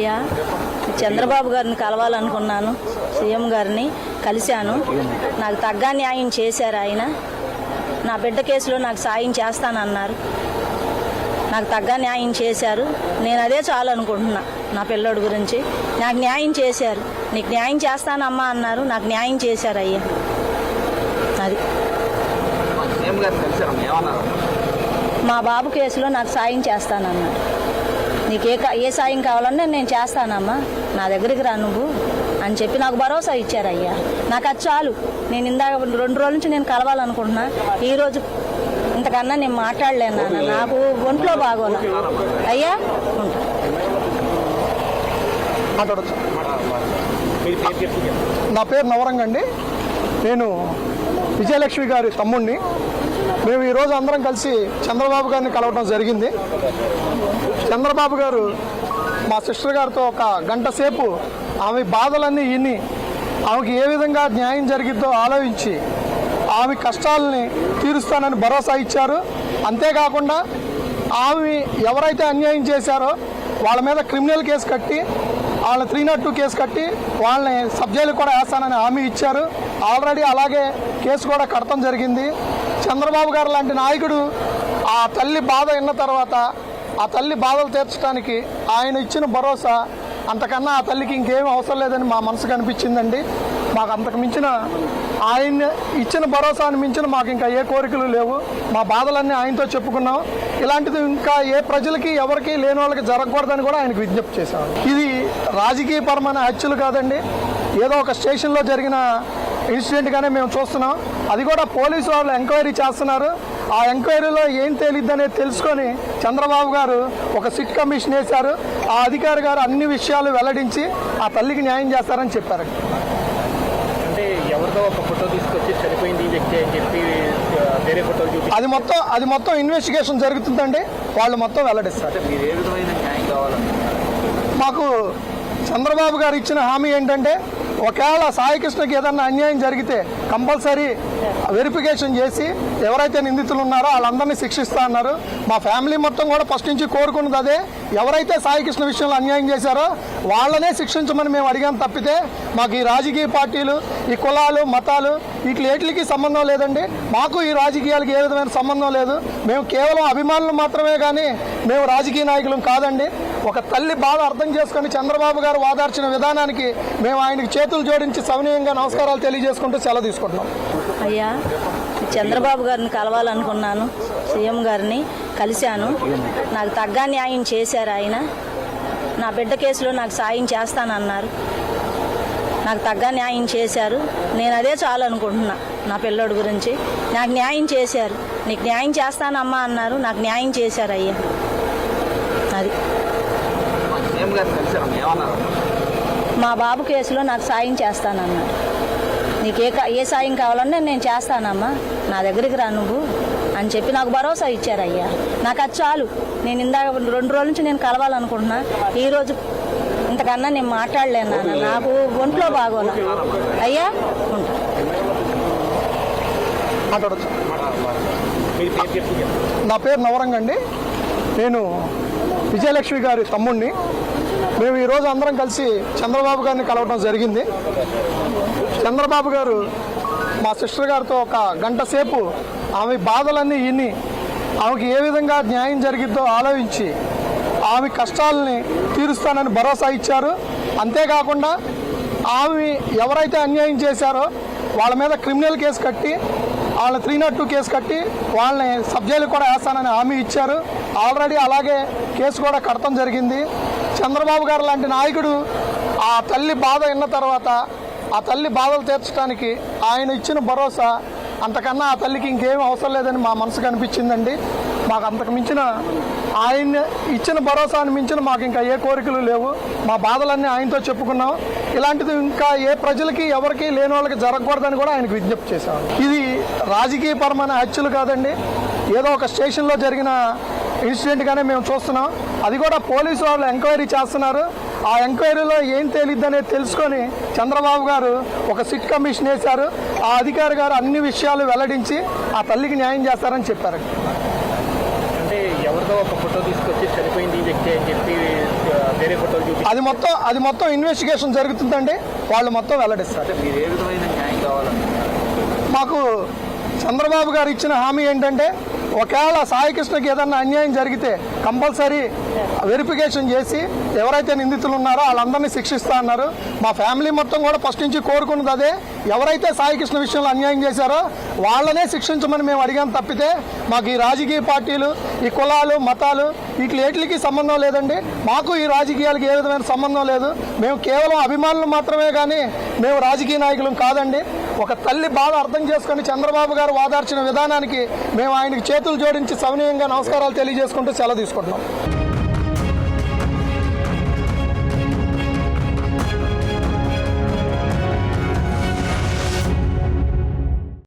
అయ్యా, చంద్రబాబు గారిని కలవాలనుకున్నాను. సీఎం గారిని కలిశాను. నాకు తగ్గ న్యాయం చేశారు ఆయన. నా బిడ్డ కేసులో నాకు సాయం చేస్తానన్నారు. నాకు తగ్గ న్యాయం చేశారు. నేను అదే చాలు అనుకుంటున్నా. నా పిల్లోడి గురించి నాకు న్యాయం చేశారు. నీకు న్యాయం చేస్తానమ్మా అన్నారు. నాకు న్యాయం చేశారు అయ్యా. అది మా బాబు కేసులో నాకు సాయం చేస్తానన్నారు. నీకు ఏ సాయం కావాలన్నా నేను చేస్తానమ్మా, నా దగ్గరికి రా నువ్వు అని చెప్పి నాకు భరోసా ఇచ్చారయ్యా. నాకు అది చాలు. నేను ఇందాక 2 రోజుల నుంచి నేను కలవాలనుకుంటున్నా. ఈరోజు ఇంతకన్నా నేను మాట్లాడలేను నాన్న. నాకు ఒంట్లో బాగోలా అయ్యా. నా పేరు నవరంగ అండి. నేను విజయలక్ష్మి గారి తమ్ముడిని. మేము ఈరోజు అందరం కలిసి చంద్రబాబు గారిని కలవడం జరిగింది. చంద్రబాబు గారు మా సిస్టర్ గారితో ఒక గంట సేపు ఆమె బాధలన్నీ విని ఆమెకి ఏ విధంగా న్యాయం జరిగిద్దో ఆలోచించి ఆమె కష్టాలని తీరుస్తానని భరోసా ఇచ్చారు. అంతేకాకుండా ఆమె ఎవరైతే అన్యాయం చేశారో వాళ్ళ మీద క్రిమినల్ కేసు కట్టి, వాళ్ళ 302 కేసు కట్టి వాళ్ళని సబ్ జైలు కూడా వేస్తానని హామీ ఇచ్చారు. ఆల్రెడీ అలాగే కేసు కూడా కడతం జరిగింది. చంద్రబాబు గారు లాంటి నాయకుడు ఆ తల్లి బాధ విన్న తర్వాత ఆ తల్లి బాధలు తీర్చడానికి ఆయన ఇచ్చిన భరోసా అంతకన్నా ఆ తల్లికి ఇంకేం అవసరం లేదని మా మనసుకు అనిపించిందండి. మాకు అంతకు మించిన ఆయన ఇచ్చిన భరోసాని మించిన మాకు ఇంకా ఏ కోరికలు లేవు. మా బాధలన్నీ ఆయనతో చెప్పుకున్నాం. ఇలాంటిది ఇంకా ఏ ప్రజలకి ఎవరికి లేని వాళ్ళకి జరగకూడదని కూడా ఆయనకు విజ్ఞప్తి చేశాం. ఇది రాజకీయపరమైన హత్యలు కాదండి. ఏదో ఒక స్టేషన్లో జరిగిన ఇన్సిడెంట్గానే మేము చూస్తున్నాం. అది కూడా పోలీసు వాళ్ళు ఎంక్వైరీ చేస్తున్నారు. ఆ ఎంక్వైరీలో ఏం తేలిద్దనేది తెలుసుకొని చంద్రబాబు గారు ఒక సిట్ కమిషన్ వేశారు. ఆ అధికారి గారు అన్ని విషయాలు వెల్లడించి ఆ తల్లికి న్యాయం చేస్తారని చెప్పారు. అంటే ఎవరితో ఒక ఫోటో తీసుకొచ్చి చనిపోయింది ఈ వ్యక్తి అని చెప్పి వేరే ఫోటోలు చూపి అది మొత్తం ఇన్వెస్టిగేషన్ జరుగుతుందండి. వాళ్ళు మొత్తం వెల్లడిస్తారు. మీరు ఏ విధమైన న్యాయం కావాలనుకుంటున్నారు? మాకు చంద్రబాబు గారు ఇచ్చిన హామీ ఏంటంటే, ఒకవేళ సాయికృష్ణకి ఏదన్నా అన్యాయం జరిగితే కంపల్సరీ వెరిఫికేషన్ చేసి ఎవరైతే నిందితులు ఉన్నారో వాళ్ళందరినీ శిక్షిస్తా అన్నారు. మా ఫ్యామిలీ మొత్తం కూడా ఫస్ట్ నుంచి కోరుకున్నది అదే. ఎవరైతే సాయికృష్ణ విషయంలో అన్యాయం చేశారో వాళ్ళనే శిక్షించమని మేము అడిగాం తప్పితే మాకు ఈ రాజకీయ పార్టీలు, ఈ కులాలు, మతాలు వీటికి సంబంధం లేదండి. మాకు ఈ రాజకీయాలకి ఏ విధమైన సంబంధం లేదు. మేము కేవలం అభిమానులు మాత్రమే కానీ మేము రాజకీయ నాయకులం కాదండి. ఒక తల్లి బాధ అర్థం చేసుకొని చంద్రబాబు గారు వాదార్చిన విధానానికి మేము ఆయనకి చేతులు జోడించి సవినయంగా నమస్కారాలు తెలియజేసుకుంటూ సెలవు తీసుకుంటున్నాం. అయ్యా, చంద్రబాబు గారిని కలవాలనుకున్నాను. సీఎం గారిని కలిశాను. నాకు తగ్గ న్యాయం చేశారు ఆయన. నా బిడ్డ కేసులో నాకు సాయం చేస్తానన్నారు. నాకు తగ్గ న్యాయం చేశారు. నేను అదే చాలు అనుకుంటున్నా. నా పిల్లోడి గురించి నాకు న్యాయం చేశారు. నీకు న్యాయం చేస్తానమ్మా అన్నారు. నాకు న్యాయం చేశారు అయ్యా. అది మా బాబు కేసులో నాకు సాయం చేస్తానన్నారు. నీకు ఏ సాయం కావాలన్నా నేను చేస్తానమ్మా, నా దగ్గరికి రా నువ్వు అని చెప్పి నాకు భరోసా ఇచ్చారయ్యా. నాకు అది చాలు. నేను ఇందాక 2 రోజుల నుంచి నేను కలవాలనుకుంటున్నా. ఈరోజు ఇంతకన్నా నేను మాట్లాడలేను నాన్న. నాకు ఒంట్లో బాగోలా అయ్యా. నా పేరు నవరంగ అండి. నేను విజయలక్ష్మి గారి తమ్ముడిని. మేము ఈరోజు అందరం కలిసి చంద్రబాబు గారిని కలవడం జరిగింది. చంద్రబాబు గారు మా సిస్టర్ గారితో ఒక గంట సేపు ఆమె బాధలన్నీ విని ఆమెకి ఏ విధంగా న్యాయం జరిగిద్దో ఆలోచించి ఆమె కష్టాలని తీరుస్తానని భరోసా ఇచ్చారు. అంతేకాకుండా ఆమె ఎవరైతే అన్యాయం చేశారో వాళ్ళ మీద క్రిమినల్ కేసు కట్టి, వాళ్ళ 302 కేసు కట్టి వాళ్ళని సబ్ జైలు కూడా వేస్తానని హామీ ఇచ్చారు. ఆల్రెడీ అలాగే కేసు కూడా కడతం జరిగింది. చంద్రబాబు గారు లాంటి నాయకుడు ఆ తల్లి బాధ విన్న తర్వాత ఆ తల్లి బాధలు తీర్చడానికి ఆయన ఇచ్చిన భరోసా అంతకన్నా ఆ తల్లికి ఇంకేం అవసరం లేదని మా మనసుకు అనిపించిందండి. మాకు అంతకు మించిన ఆయన ఇచ్చిన భరోసాని మించిన మాకు ఇంకా ఏ కోరికలు లేవు. మా బాధలన్నీ ఆయనతో చెప్పుకున్నాం. ఇలాంటిది ఇంకా ఏ ప్రజలకి ఎవరికి లేని వాళ్ళకి జరగకూడదని కూడా ఆయనకు విజ్ఞప్తి చేశాం. ఇది రాజకీయపరమైన హత్యలు కాదండి. ఏదో ఒక స్టేషన్లో జరిగిన ఇన్సిడెంట్గానే మేము చూస్తున్నాం. అది కూడా పోలీసు వాళ్ళు ఎంక్వైరీ చేస్తున్నారు. ఆ ఎంక్వైరీలో ఏం తేలిద్దనేది తెలుసుకొని చంద్రబాబు గారు ఒక సిట్ కమిషన్ వేశారు. ఆ అధికారి గారు అన్ని విషయాలు వెల్లడించి ఆ తల్లికి న్యాయం చేస్తారని చెప్పారు. అంటే ఎవరిదో ఒక ఫోటో తీసుకొచ్చి చనిపోయింది ఈ వ్యక్తి అని చెప్పి వేరే ఫోటోలు చూపి అది మొత్తం ఇన్వెస్టిగేషన్ జరుగుతుందండి. వాళ్ళు మొత్తం వెల్లడిస్తారు. మీరు ఏ విధమైన న్యాయం కావాలనుకుంటున్నారు? మాకు చంద్రబాబు గారు ఇచ్చిన హామీ ఏంటంటే ఒకవేళ సాయికృష్ణకి ఏదన్నా అన్యాయం జరిగితే కంపల్సరీ వెరిఫికేషన్ చేసి ఎవరైతే నిందితులు ఉన్నారో వాళ్ళందరినీ శిక్షిస్తా అన్నారు. మా ఫ్యామిలీ మొత్తం కూడా ఫస్ట్ నుంచి కోరుకున్నది అదే. ఎవరైతే సాయికృష్ణ విషయంలో అన్యాయం చేశారో వాళ్ళనే శిక్షించమని మేము అడిగాం తప్పితే మాకు ఈ రాజకీయ పార్టీలు, ఈ కులాలు, మతాలు వీటికి సంబంధం లేదండి. మాకు ఈ రాజకీయాలకు ఏ విధమైన సంబంధం లేదు. మేము కేవలం అభిమానులు మాత్రమే కానీ మేము రాజకీయ నాయకులం కాదండి. ఒక తల్లి బాధ అర్థం చేసుకొని చంద్రబాబు గారు వాదార్చిన విధానానికి మేము ఆయనకి చేతులు జోడించి సవినయంగా నమస్కారాలు తెలియజేసుకుంటూ సెలవు తీసుకుంటున్నాం.